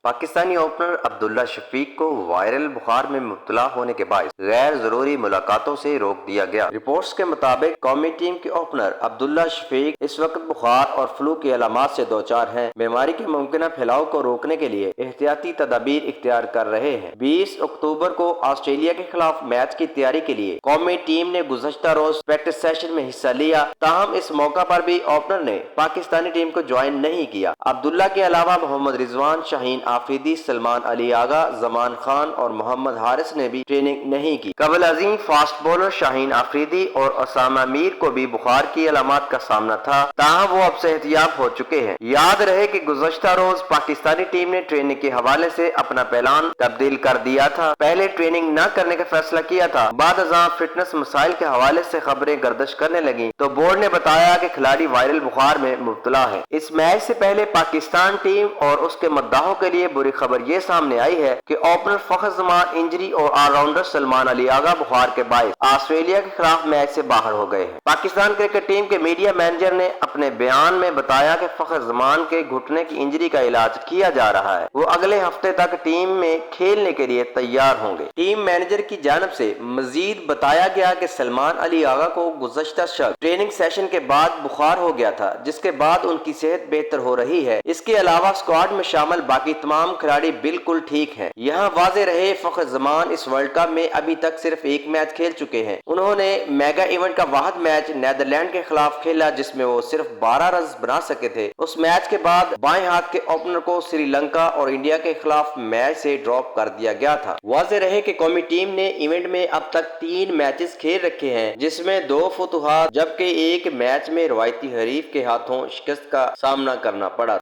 Pakistani opener عبداللہ شفیق کو viral بخار میں مبتلا ہونے کے باعث غیر ضروری ملاقاتوں سے روک دیا گیا۔ رپورٹس کے مطابق قومی ٹیم کے اوپنر عبداللہ شفیق اس وقت بخار اور فلو کی علامات سے دوچار ہیں۔ بیماری کے ممکنہ پھیلاؤ کو روکنے کے لیے احتیاطی تدابیر اختیار کر رہے ہیں۔ 20 اکتوبر کو آسٹریلیا کے خلاف میچ کی تیاری کے لیے قومی ٹیم نے گزشتہ روز پریکٹس سیشن میں حصہ لیا، تاہم اس موقع پر بھی اوپنر نے پاکستانی ٹیم کو جوائن نہیں کیا۔ عبداللہ کے علاوہ محمد رضوان، شاہین آفریدی، سلمان علی آغا، زمان خان اور محمد حارث نے بھی ٹریننگ نہیں کی۔ قبل ازیں فاسٹ بولر شاہین آفریدی اور اسامہ میر کو بھی بخار کی علامات کا سامنا تھا، تاہم وہ اب صحت یاب ہو چکے ہیں۔ یاد رہے کہ گزشتہ روز پاکستانی ٹیم نے ٹریننگ کے حوالے سے اپنا پلان تبدیل کر دیا تھا۔ پہلے ٹریننگ نہ کرنے کا فیصلہ کیا تھا، بعد ازاں فٹنس مسائل کے حوالے سے خبریں گردش کرنے لگیں تو بورڈ نے بتایا کہ کھلاڑی وائرل بخار میں مبتلا ہے۔ اس میچ سے پہلے پاکستان ٹیم اور اس کے مداحوں کے لیے بری خبر یہ سامنے آئی ہے کہ اوپنر فخر زمان انجری اور آل راؤنڈر سلمان علی آغا بخار کے باعث آسٹریلیا کے خلاف میچ سے باہر ہو گئے ہیں۔ پاکستان کرکٹ ٹیم کے میڈیا مینیجر نے اپنے بیان میں بتایا کہ فخر زمان کے گھٹنے کی انجری کا علاج کیا جا رہا ہے، وہ اگلے ہفتے تک ٹیم میں کھیلنے کے لیے تیار ہوں گے۔ ٹیم مینیجر کی جانب سے مزید بتایا گیا کہ سلمان علی آغا کو گزشتہ شب ٹریننگ سیشن کے بعد بخار ہو گیا تھا، جس کے بعد ان کی صحت بہتر ہو رہی ہے۔ اس کے علاوہ اسکواڈ میں شامل باقی تمام کھلاڑی بالکل ٹھیک ہیں۔ یہاں واضح رہے فخر زمان اس ورلڈ کپ میں ابھی تک صرف ایک میچ کھیل چکے ہیں۔ انہوں نے میگا ایونٹ کا واحد میچ نیدرلینڈ کے خلاف کھیلا جس میں وہ صرف 12 رنز بنا سکے تھے۔ اس میچ کے بعد بائیں ہاتھ کے اوپنر کو سری لنکا اور انڈیا کے خلاف میچ سے ڈراپ کر دیا گیا تھا۔ واضح رہے کہ قومی ٹیم نے ایونٹ میں اب تک 3 میچز کھیل رکھے ہیں، جس میں 2 فتوحات جبکہ ایک میچ میں روایتی حریف کے ہاتھوں شکست کا سامنا کرنا پڑا۔